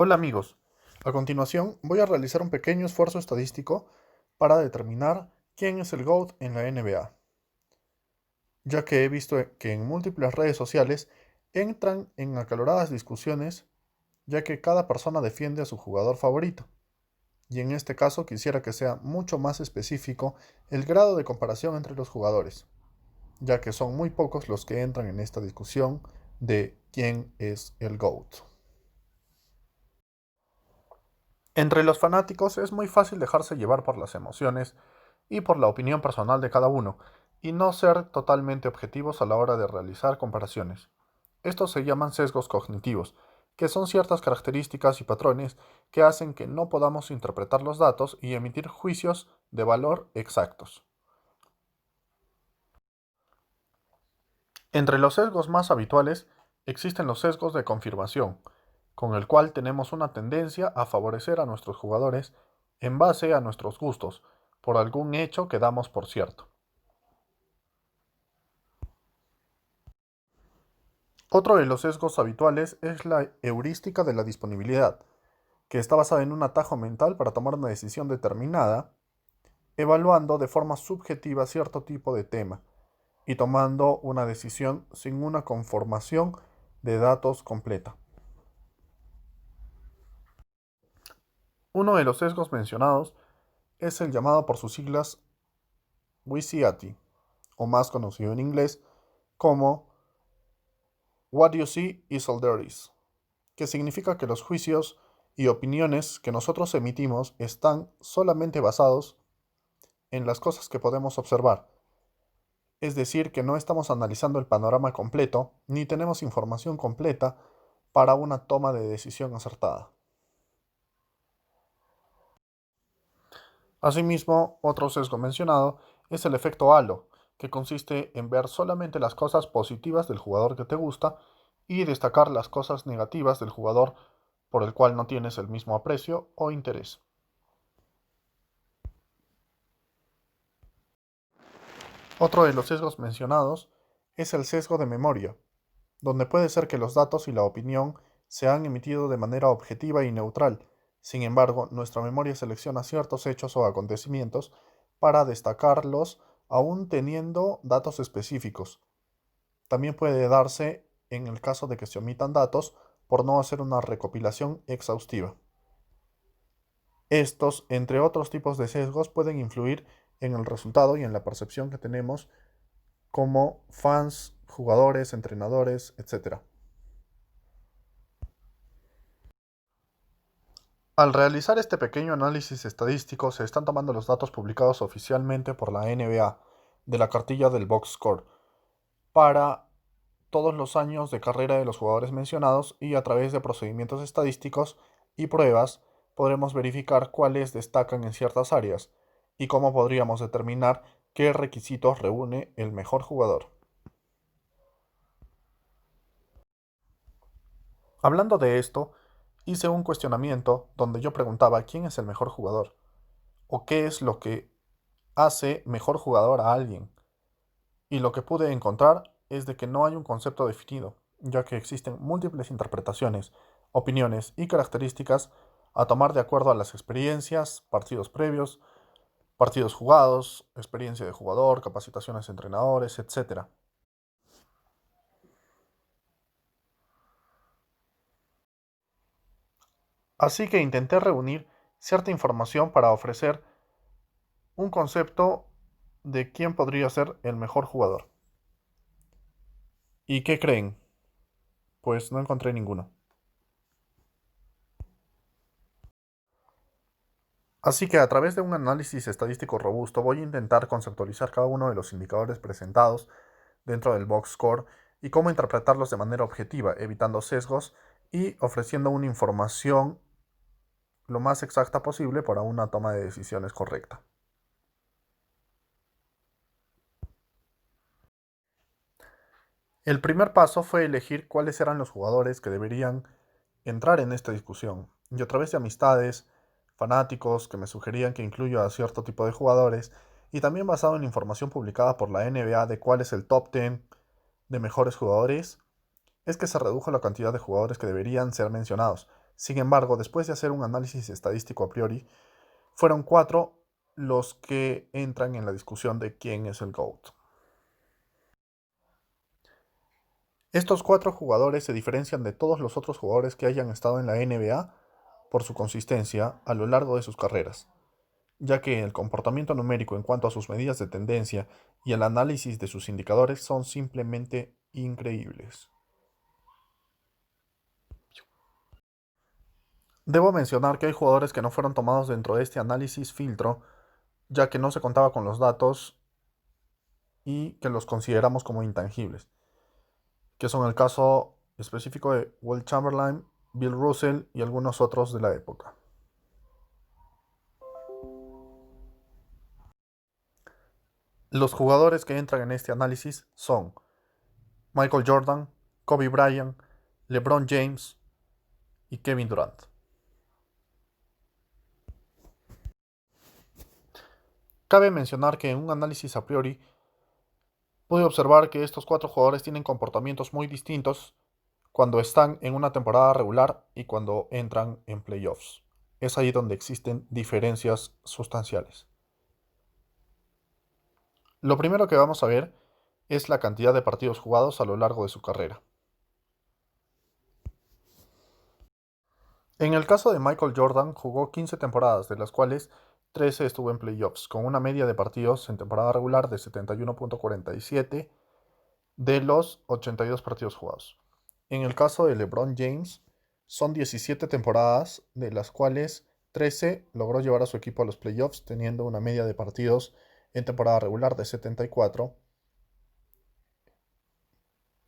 Hola amigos, a continuación voy a realizar un pequeño esfuerzo estadístico para determinar quién es el GOAT en la NBA, ya que he visto que en múltiples redes sociales entran en acaloradas discusiones, ya que cada persona defiende a su jugador favorito, y en este caso quisiera que sea mucho más específico el grado de comparación entre los jugadores, ya que son muy pocos los que entran en esta discusión de quién es el GOAT. Entre los fanáticos es muy fácil dejarse llevar por las emociones y por la opinión personal de cada uno, y no ser totalmente objetivos a la hora de realizar comparaciones. Estos se llaman sesgos cognitivos, que son ciertas características y patrones que hacen que no podamos interpretar los datos y emitir juicios de valor exactos. Entre los sesgos más habituales existen los sesgos de confirmación, con el cual tenemos una tendencia a favorecer a nuestros jugadores en base a nuestros gustos, por algún hecho que damos por cierto. Otro de los sesgos habituales es la heurística de la disponibilidad, que está basada en un atajo mental para tomar una decisión determinada, evaluando de forma subjetiva cierto tipo de tema y tomando una decisión sin una conformación de datos completa. Uno de los sesgos mencionados es el llamado por sus siglas WYSIATI, o más conocido en inglés como What You See is All There Is, que significa que los juicios y opiniones que nosotros emitimos están solamente basados en las cosas que podemos observar, es decir, que no estamos analizando el panorama completo ni tenemos información completa para una toma de decisión acertada. Asimismo, otro sesgo mencionado es el efecto halo, que consiste en ver solamente las cosas positivas del jugador que te gusta y destacar las cosas negativas del jugador por el cual no tienes el mismo aprecio o interés. Otro de los sesgos mencionados es el sesgo de memoria, donde puede ser que los datos y la opinión se han emitido de manera objetiva y neutral. Sin embargo, nuestra memoria selecciona ciertos hechos o acontecimientos para destacarlos aún teniendo datos específicos. También puede darse en el caso de que se omitan datos por no hacer una recopilación exhaustiva. Estos, entre otros tipos de sesgos, pueden influir en el resultado y en la percepción que tenemos como fans, jugadores, entrenadores, etc. Al realizar este pequeño análisis estadístico, se están tomando los datos publicados oficialmente por la NBA de la cartilla del box score para todos los años de carrera de los jugadores mencionados, y a través de procedimientos estadísticos y pruebas podremos verificar cuáles destacan en ciertas áreas y cómo podríamos determinar qué requisitos reúne el mejor jugador. Hablando de esto, hice un cuestionamiento donde yo preguntaba quién es el mejor jugador o qué es lo que hace mejor jugador a alguien. Y lo que pude encontrar es de que no hay un concepto definido, ya que existen múltiples interpretaciones, opiniones y características a tomar de acuerdo a las experiencias, partidos previos, partidos jugados, experiencia de jugador, capacitaciones de entrenadores, etc. Así que intenté reunir cierta información para ofrecer un concepto de quién podría ser el mejor jugador. ¿Y qué creen? Pues no encontré ninguno. Así que a través de un análisis estadístico robusto voy a intentar conceptualizar cada uno de los indicadores presentados dentro del box score y cómo interpretarlos de manera objetiva, evitando sesgos y ofreciendo una información lo más exacta posible para una toma de decisiones correcta. El primer paso fue elegir cuáles eran los jugadores que deberían entrar en esta discusión, y a través de amistades, fanáticos que me sugerían que incluya a cierto tipo de jugadores, y también basado en información publicada por la NBA de cuál es el top 10 de mejores jugadores, es que se redujo la cantidad de jugadores que deberían ser mencionados, Sin embargo, después de hacer un análisis estadístico a priori, fueron 4 los que entran en la discusión de quién es el GOAT. Estos 4 jugadores se diferencian de todos los otros jugadores que hayan estado en la NBA por su consistencia a lo largo de sus carreras, ya que el comportamiento numérico en cuanto a sus medidas de tendencia y el análisis de sus indicadores son simplemente increíbles. Debo mencionar que hay jugadores que no fueron tomados dentro de este análisis filtro, ya que no se contaba con los datos y que los consideramos como intangibles, que son el caso específico de Will Chamberlain, Bill Russell y algunos otros de la época. Los jugadores que entran en este análisis son Michael Jordan, Kobe Bryant, LeBron James y Kevin Durant. Cabe mencionar que en un análisis a priori pude observar que estos 4 jugadores tienen comportamientos muy distintos cuando están en una temporada regular y cuando entran en playoffs. Es ahí donde existen diferencias sustanciales. Lo primero que vamos a ver es la cantidad de partidos jugados a lo largo de su carrera. En el caso de Michael Jordan, jugó 15 temporadas, de las cuales 13 estuvo en playoffs, con una media de partidos en temporada regular de 71.47 de los 82 partidos jugados. En el caso de LeBron James, son 17 temporadas, de las cuales 13 logró llevar a su equipo a los playoffs, teniendo una media de partidos en temporada regular de 74.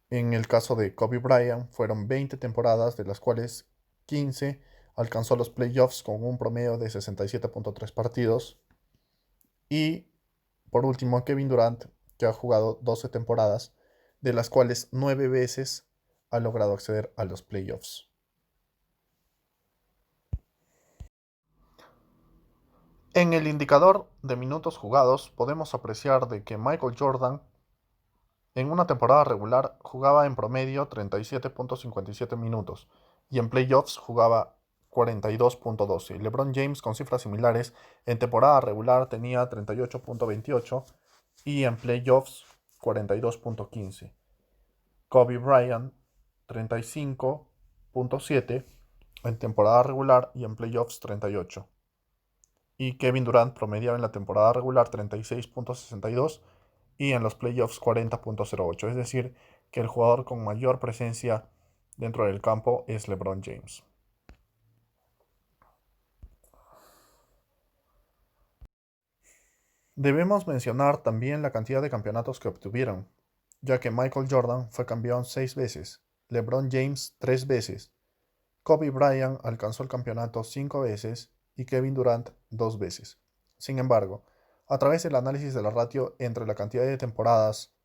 En el caso de Kobe Bryant, fueron 20 temporadas, de las cuales 15 alcanzó los playoffs con un promedio de 67.3 partidos. Y por último, Kevin Durant, que ha jugado 12 temporadas, de las cuales 9 veces ha logrado acceder a los playoffs. En el indicador de minutos jugados podemos apreciar de que Michael Jordan en una temporada regular jugaba en promedio 37.57 minutos y en playoffs jugaba 42.12. LeBron James, con cifras similares, en temporada regular tenía 38.28 y en playoffs 42.15. Kobe Bryant 35.7 en temporada regular y en playoffs 38. Y Kevin Durant promediaba en la temporada regular 36.62 y en los playoffs 40.08. Es decir, que el jugador con mayor presencia dentro del campo es LeBron James. Debemos mencionar también la cantidad de campeonatos que obtuvieron, ya que Michael Jordan fue campeón 6 veces, LeBron James 3 veces, Kobe Bryant alcanzó el campeonato 5 veces y Kevin Durant 2 veces. Sin embargo, a través del análisis de la ratio entre la cantidad de temporadas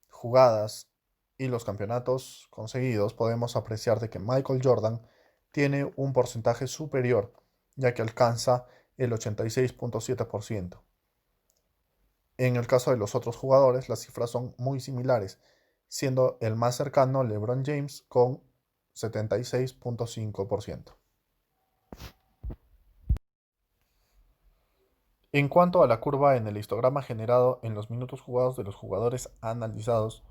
jugadas y los campeonatos conseguidos, podemos apreciar de que Michael Jordan tiene un porcentaje superior, ya que alcanza el 86.7%. En el caso de los otros jugadores, las cifras son muy similares, siendo el más cercano LeBron James con 76.5%. En cuanto a la curva en el histograma generado en los minutos jugados de los jugadores analizados,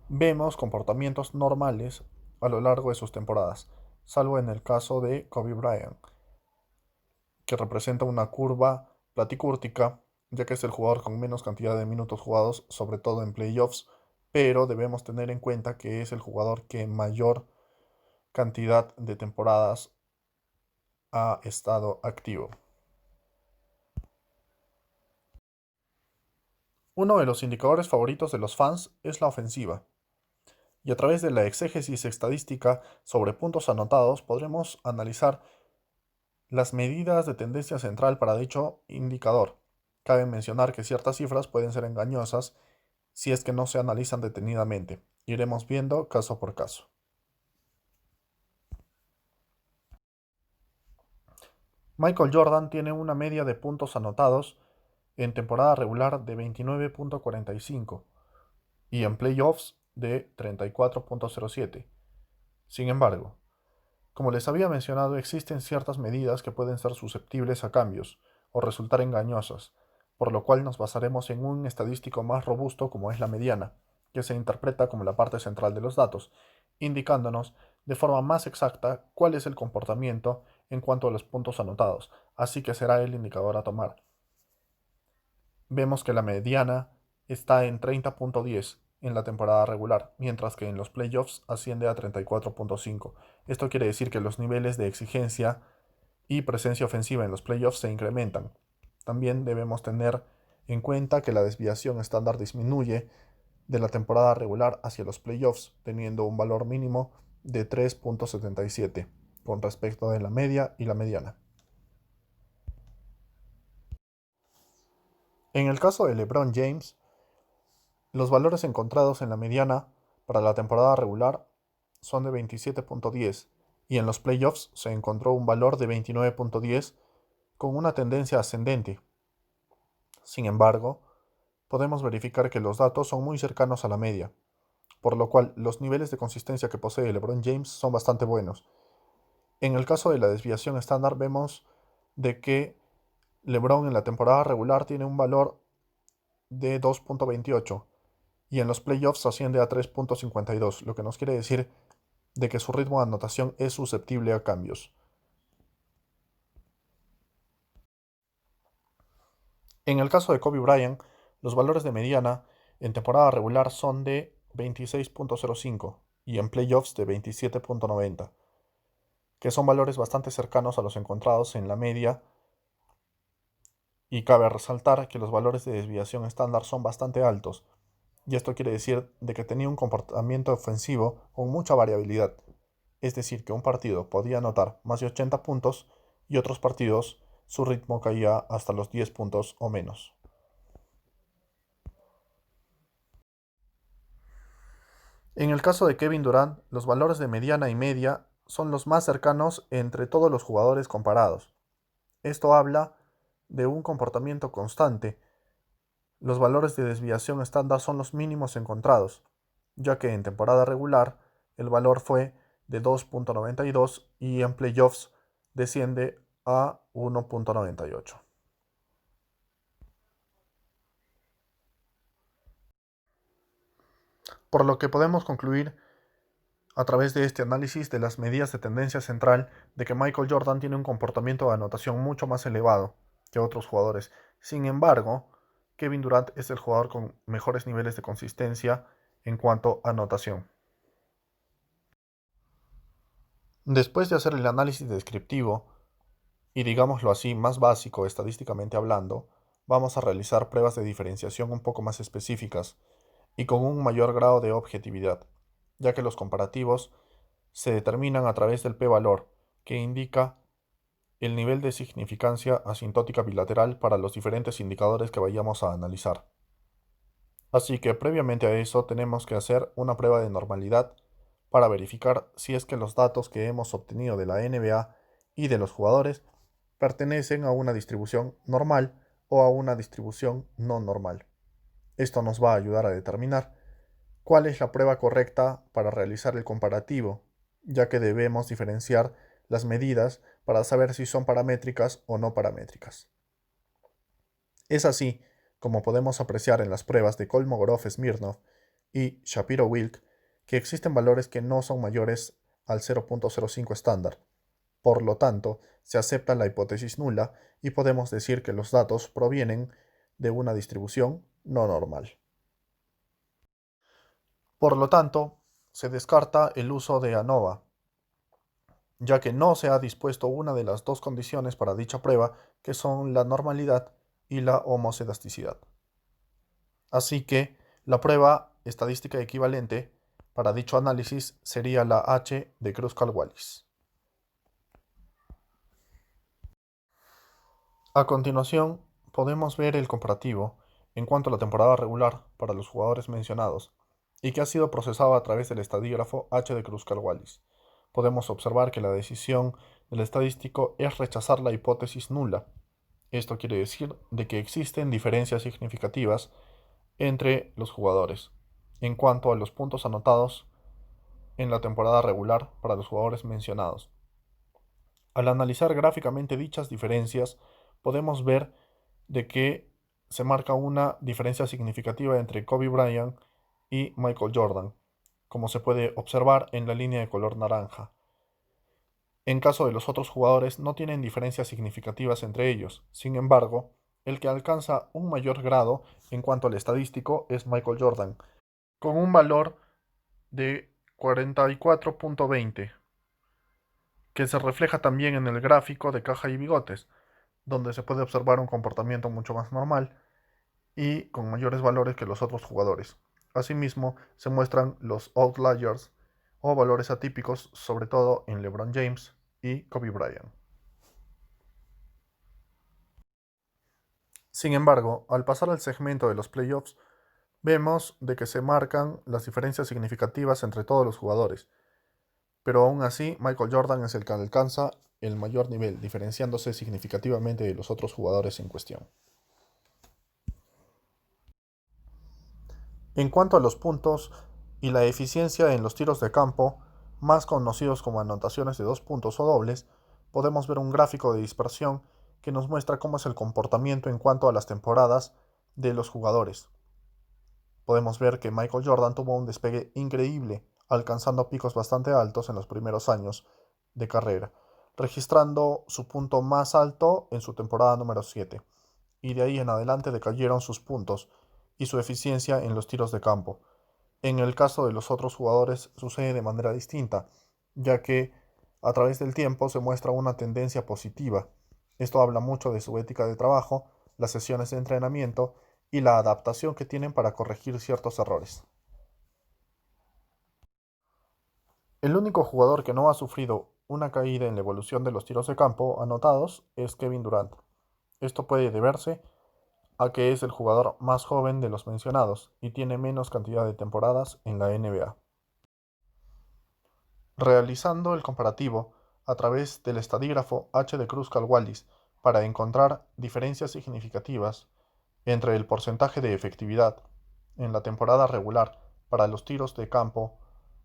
vemos comportamientos normales a lo largo de sus temporadas, salvo en el caso de Kobe Bryant, que representa una curva platicúrtica, ya que es el jugador con menos cantidad de minutos jugados, sobre todo en playoffs, pero debemos tener en cuenta que es el jugador que mayor cantidad de temporadas ha estado activo. Uno de los indicadores favoritos de los fans es la ofensiva, y a través de la exégesis estadística sobre puntos anotados podremos analizar las medidas de tendencia central para dicho indicador. Cabe mencionar que ciertas cifras pueden ser engañosas si es que no se analizan detenidamente. Iremos viendo caso por caso. Michael Jordan tiene una media de puntos anotados en temporada regular de 29.45 y en playoffs de 34.07. Sin embargo, Como les había mencionado, existen ciertas medidas que pueden ser susceptibles a cambios o resultar engañosas, por lo cual nos basaremos en un estadístico más robusto como es la mediana, que se interpreta como la parte central de los datos, indicándonos de forma más exacta cuál es el comportamiento en cuanto a los puntos anotados, así que será el indicador a tomar. Vemos que la mediana está en 30.10 en la temporada regular, mientras que en los playoffs asciende a 34.5. Esto quiere decir que los niveles de exigencia y presencia ofensiva en los playoffs se incrementan. También debemos tener en cuenta que la desviación estándar disminuye de la temporada regular hacia los playoffs, teniendo un valor mínimo de 3.77 con respecto de la media y la mediana. En el caso de LeBron James, los valores encontrados en la mediana para la temporada regular son de 27.10 y en los playoffs se encontró un valor de 29.10 con una tendencia ascendente. Sin embargo, podemos verificar que los datos son muy cercanos a la media, por lo cual los niveles de consistencia que posee LeBron James son bastante buenos. En el caso de la desviación estándar vemos de que LeBron en la temporada regular tiene un valor de 2.28 y en los playoffs asciende a 3.52, lo que nos quiere decir de que su ritmo de anotación es susceptible a cambios. En el caso de Kobe Bryant, los valores de mediana en temporada regular son de 26.05 y en playoffs de 27.90, que son valores bastante cercanos a los encontrados en la media, y cabe resaltar que los valores de desviación estándar son bastante altos, y esto quiere decir de que tenía un comportamiento ofensivo con mucha variabilidad, es decir, que un partido podía anotar más de 80 puntos y otros partidos su ritmo caía hasta los 10 puntos o menos. En el caso de Kevin Durant, los valores de mediana y media son los más cercanos entre todos los jugadores comparados. Esto habla de un comportamiento constante. Los valores de desviación estándar son los mínimos encontrados, ya que en temporada regular el valor fue de 2.92 y en playoffs desciende a 1.98. Por lo que podemos concluir a través de este análisis de las medidas de tendencia central de que Michael Jordan tiene un comportamiento de anotación mucho más elevado que otros jugadores. Sin embargo, Kevin Durant es el jugador con mejores niveles de consistencia en cuanto a anotación. Después de hacer el análisis descriptivo y digámoslo así más básico estadísticamente hablando, vamos a realizar pruebas de diferenciación un poco más específicas y con un mayor grado de objetividad, ya que los comparativos se determinan a través del p-valor, que indica el nivel de significancia asintótica bilateral para los diferentes indicadores que vayamos a analizar. Así que previamente a eso tenemos que hacer una prueba de normalidad para verificar si es que los datos que hemos obtenido de la NBA y de los jugadores pertenecen a una distribución normal o a una distribución no normal. Esto nos va a ayudar a determinar cuál es la prueba correcta para realizar el comparativo, ya que debemos diferenciar las medidas para saber si son paramétricas o no paramétricas. Es así como podemos apreciar en las pruebas de Kolmogorov-Smirnov y Shapiro-Wilk que existen valores que no son mayores al 0.05 estándar. Por lo tanto, se acepta la hipótesis nula y podemos decir que los datos provienen de una distribución no normal. Por lo tanto, se descarta el uso de ANOVA, ya que no se ha dispuesto una de las dos condiciones para dicha prueba, que son la normalidad y la homocedasticidad. Así que la prueba estadística equivalente para dicho análisis sería la H de Kruskal-Wallis. A continuación, podemos ver el comparativo en cuanto a la temporada regular para los jugadores mencionados y que ha sido procesado a través del estadígrafo H de Kruskal-Wallis. Podemos observar que la decisión del estadístico es rechazar la hipótesis nula. Esto quiere decir de que existen diferencias significativas entre los jugadores en cuanto a los puntos anotados en la temporada regular para los jugadores mencionados. Al analizar gráficamente dichas diferencias, podemos ver de que se marca una diferencia significativa entre Kobe Bryant y Michael Jordan, como se puede observar en la línea de color naranja. En caso de los otros jugadores, no tienen diferencias significativas entre ellos. Sin embargo, el que alcanza un mayor grado en cuanto al estadístico es Michael Jordan, con un valor de 44.20, que se refleja también en el gráfico de caja y bigotes, donde se puede observar un comportamiento mucho más normal y con mayores valores que los otros jugadores. Asimismo, se muestran los outliers o valores atípicos, sobre todo en LeBron James y Kobe Bryant. Sin embargo, al pasar al segmento de los playoffs, vemos de que se marcan las diferencias significativas entre todos los jugadores, pero aún así Michael Jordan es el que alcanza el mayor nivel, diferenciándose significativamente de los otros jugadores en cuestión. En cuanto a los puntos y la eficiencia en los tiros de campo, más conocidos como anotaciones de 2 puntos o dobles, podemos ver un gráfico de dispersión que nos muestra cómo es el comportamiento en cuanto a las temporadas de los jugadores. Podemos ver que Michael Jordan tuvo un despegue increíble, alcanzando picos bastante altos en los primeros años de carrera, registrando su punto más alto en su temporada número 7, y de ahí en adelante decayeron sus puntos y su eficiencia en los tiros de campo. En el caso de los otros jugadores sucede de manera distinta, ya que a través del tiempo se muestra una tendencia positiva. Esto habla mucho de su ética de trabajo, las sesiones de entrenamiento y la adaptación que tienen para corregir ciertos errores. El único jugador que no ha sufrido una caída en la evolución de los tiros de campo anotados es Kevin Durant. Esto puede deberse a que es el jugador más joven de los mencionados y tiene menos cantidad de temporadas en la NBA. Realizando el comparativo a través del estadígrafo H de Kruskal-Wallis para encontrar diferencias significativas entre el porcentaje de efectividad en la temporada regular para los tiros de campo,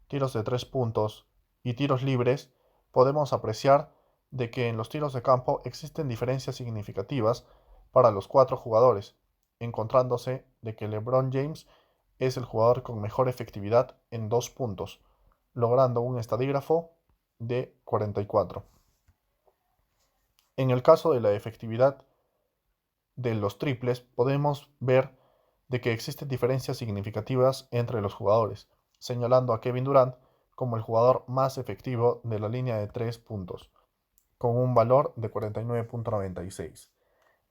tiros de 3 puntos y tiros libres, podemos apreciar de que en los tiros de campo existen diferencias significativas para los cuatro jugadores, encontrándose de que LeBron James es el jugador con mejor efectividad en 2 puntos, logrando un estadígrafo de 44. En el caso de la efectividad de los triples, podemos ver de que existen diferencias significativas entre los jugadores, señalando a Kevin Durant como el jugador más efectivo de la línea de 3 puntos, con un valor de 49.96.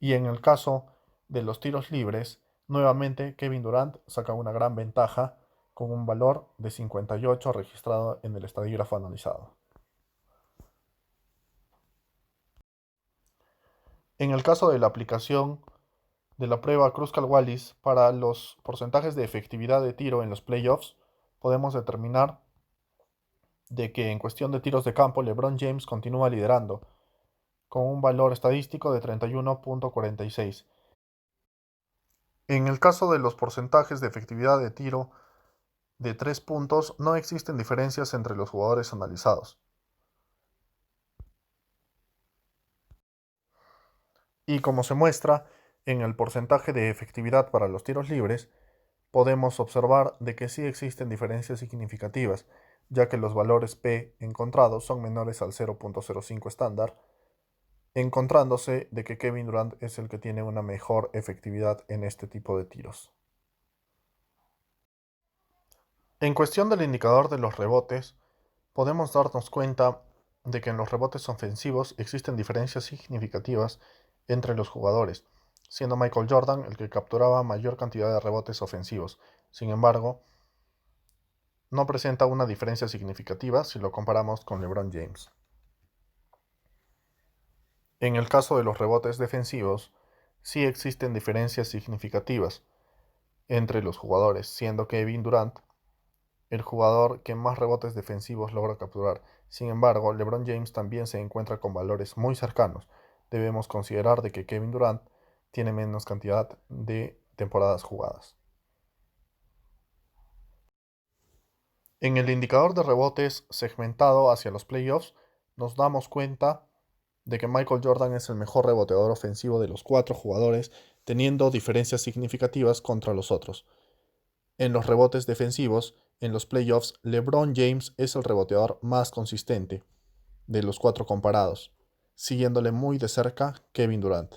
Y en el caso de los tiros libres, nuevamente Kevin Durant saca una gran ventaja con un valor de 58 registrado en el estadígrafo analizado. En el caso de la aplicación de la prueba Kruskal-Wallis para los porcentajes de efectividad de tiro en los playoffs, podemos determinar de que en cuestión de tiros de campo LeBron James continúa liderando con un valor estadístico de 31.46. En el caso de los porcentajes de efectividad de tiro de 3 puntos, no existen diferencias entre los jugadores analizados. Y como se muestra en el porcentaje de efectividad para los tiros libres, podemos observar de que sí existen diferencias significativas, ya que los valores P encontrados son menores al 0.05 estándar, encontrándose de que Kevin Durant es el que tiene una mejor efectividad en este tipo de tiros. En cuestión del indicador de los rebotes, podemos darnos cuenta de que en los rebotes ofensivos existen diferencias significativas entre los jugadores, siendo Michael Jordan el que capturaba mayor cantidad de rebotes ofensivos. Sin embargo, no presenta una diferencia significativa si lo comparamos con LeBron James. En el caso de los rebotes defensivos, sí existen diferencias significativas entre los jugadores, siendo Kevin Durant el jugador que más rebotes defensivos logra capturar. Sin embargo, LeBron James también se encuentra con valores muy cercanos. Debemos considerar de que Kevin Durant tiene menos cantidad de temporadas jugadas. En el indicador de rebotes segmentado hacia los playoffs, nos damos cuenta de que Michael Jordan es el mejor reboteador ofensivo de los cuatro jugadores, teniendo diferencias significativas contra los otros. En los rebotes defensivos, en los playoffs, LeBron James es el reboteador más consistente de los cuatro comparados, siguiéndole muy de cerca Kevin Durant.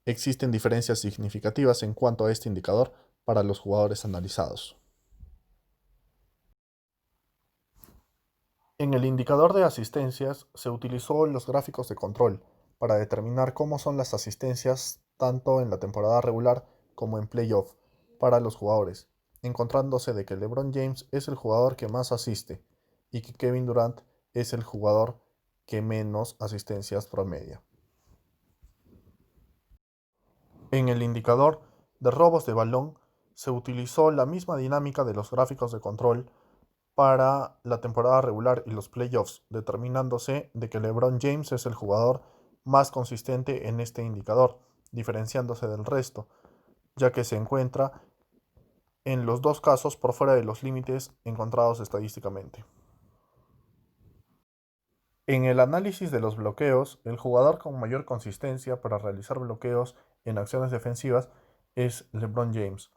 Existen diferencias significativas en cuanto a este indicador para los jugadores analizados. En el indicador de asistencias se utilizó los gráficos de control para determinar cómo son las asistencias tanto en la temporada regular como en playoff para los jugadores, encontrándose de que LeBron James es el jugador que más asiste y que Kevin Durant es el jugador que menos asistencias promedia. En el indicador de robos de balón se utilizó la misma dinámica de los gráficos de control para la temporada regular y los playoffs, determinándose de que LeBron James es el jugador más consistente en este indicador, diferenciándose del resto, ya que se encuentra en los dos casos por fuera de los límites encontrados estadísticamente. En el análisis de los bloqueos, el jugador con mayor consistencia para realizar bloqueos en acciones defensivas es LeBron James,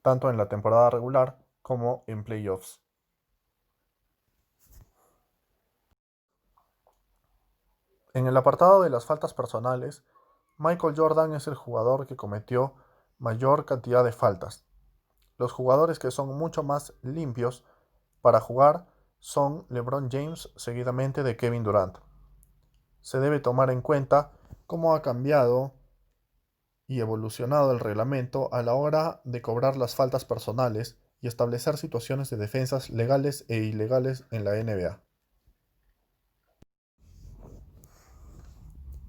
tanto en la temporada regular como en playoffs. En el apartado de las faltas personales, Michael Jordan es el jugador que cometió mayor cantidad de faltas. Los jugadores que son mucho más limpios para jugar son LeBron James seguidamente de Kevin Durant. Se debe tomar en cuenta cómo ha cambiado y evolucionado el reglamento a la hora de cobrar las faltas personales y establecer situaciones de defensas legales e ilegales en la NBA.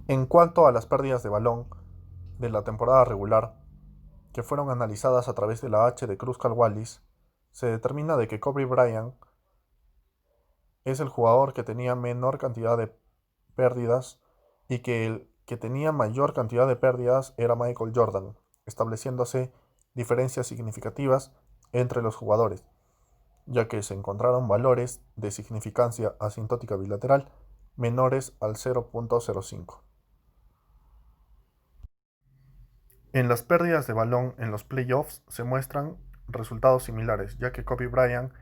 En cuanto a las pérdidas de balón de la temporada regular, que fueron analizadas a través de la H de Kruskal-Wallis, se determina de que Kobe Bryant es el jugador que tenía menor cantidad de pérdidas y que el que tenía mayor cantidad de pérdidas era Michael Jordan, estableciéndose diferencias significativas entre los jugadores, ya que se encontraron valores de significancia asintótica bilateral menores al 0.05. En las pérdidas de balón en los playoffs se muestran resultados similares, ya que Kobe Bryant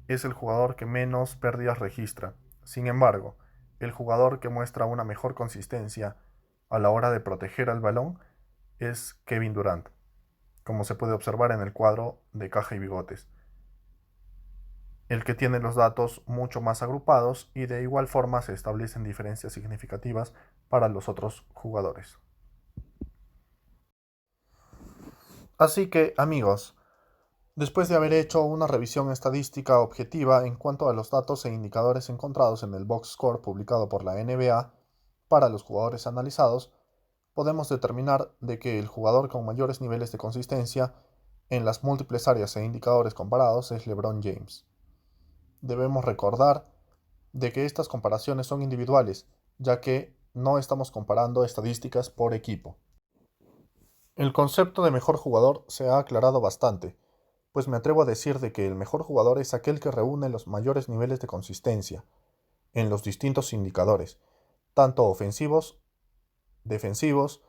es el jugador que menos pérdidas registra. Sin embargo, el jugador que muestra una mejor consistencia a la hora de proteger al balón es Kevin Durant, como se puede observar en el cuadro de caja y bigotes, el que tiene los datos mucho más agrupados y de igual forma se establecen diferencias significativas para los otros jugadores. Así que, amigos, después de haber hecho una revisión estadística objetiva en cuanto a los datos e indicadores encontrados en el box score publicado por la NBA para los jugadores analizados, podemos determinar de que el jugador con mayores niveles de consistencia en las múltiples áreas e indicadores comparados es LeBron James. Debemos recordar de que estas comparaciones son individuales, ya que no estamos comparando estadísticas por equipo. El concepto de mejor jugador se ha aclarado bastante, pues me atrevo a decir de que el mejor jugador es aquel que reúne los mayores niveles de consistencia en los distintos indicadores, tanto ofensivos, defensivos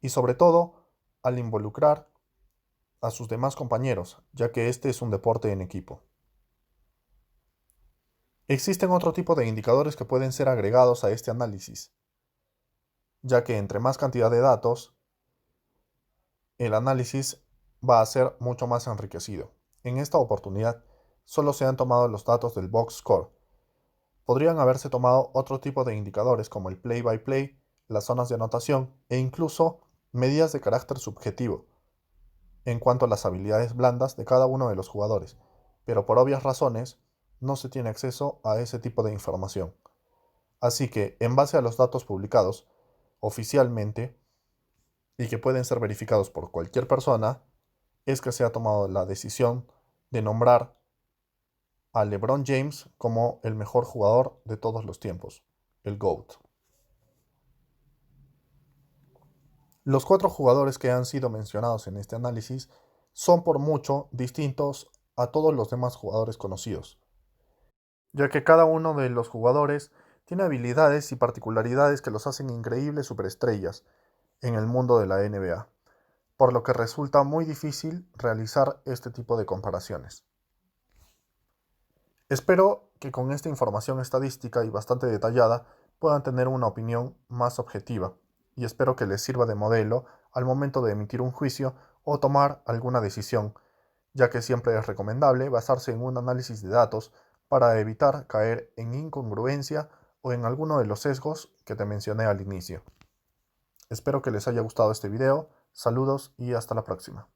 y sobre todo al involucrar a sus demás compañeros, ya que este es un deporte en equipo. Existen otro tipo de indicadores que pueden ser agregados a este análisis, ya que entre más cantidad de datos, el análisis va a ser mucho más enriquecido. En esta oportunidad, solo se han tomado los datos del box score. Podrían haberse tomado otro tipo de indicadores como el play-by-play, las zonas de anotación e incluso medidas de carácter subjetivo en cuanto a las habilidades blandas de cada uno de los jugadores, pero por obvias razones no se tiene acceso a ese tipo de información. Así que, en base a los datos publicados oficialmente y que pueden ser verificados por cualquier persona, es que se ha tomado la decisión de nombrar a LeBron James como el mejor jugador de todos los tiempos, el GOAT. Los cuatro jugadores que han sido mencionados en este análisis son por mucho distintos a todos los demás jugadores conocidos, ya que cada uno de los jugadores tiene habilidades y particularidades que los hacen increíbles superestrellas en el mundo de la NBA, por lo que resulta muy difícil realizar este tipo de comparaciones. Espero que con esta información estadística y bastante detallada puedan tener una opinión más objetiva, y espero que les sirva de modelo al momento de emitir un juicio o tomar alguna decisión, ya que siempre es recomendable basarse en un análisis de datos para evitar caer en incongruencia o en alguno de los sesgos que te mencioné al inicio. Espero que les haya gustado este video, saludos y hasta la próxima.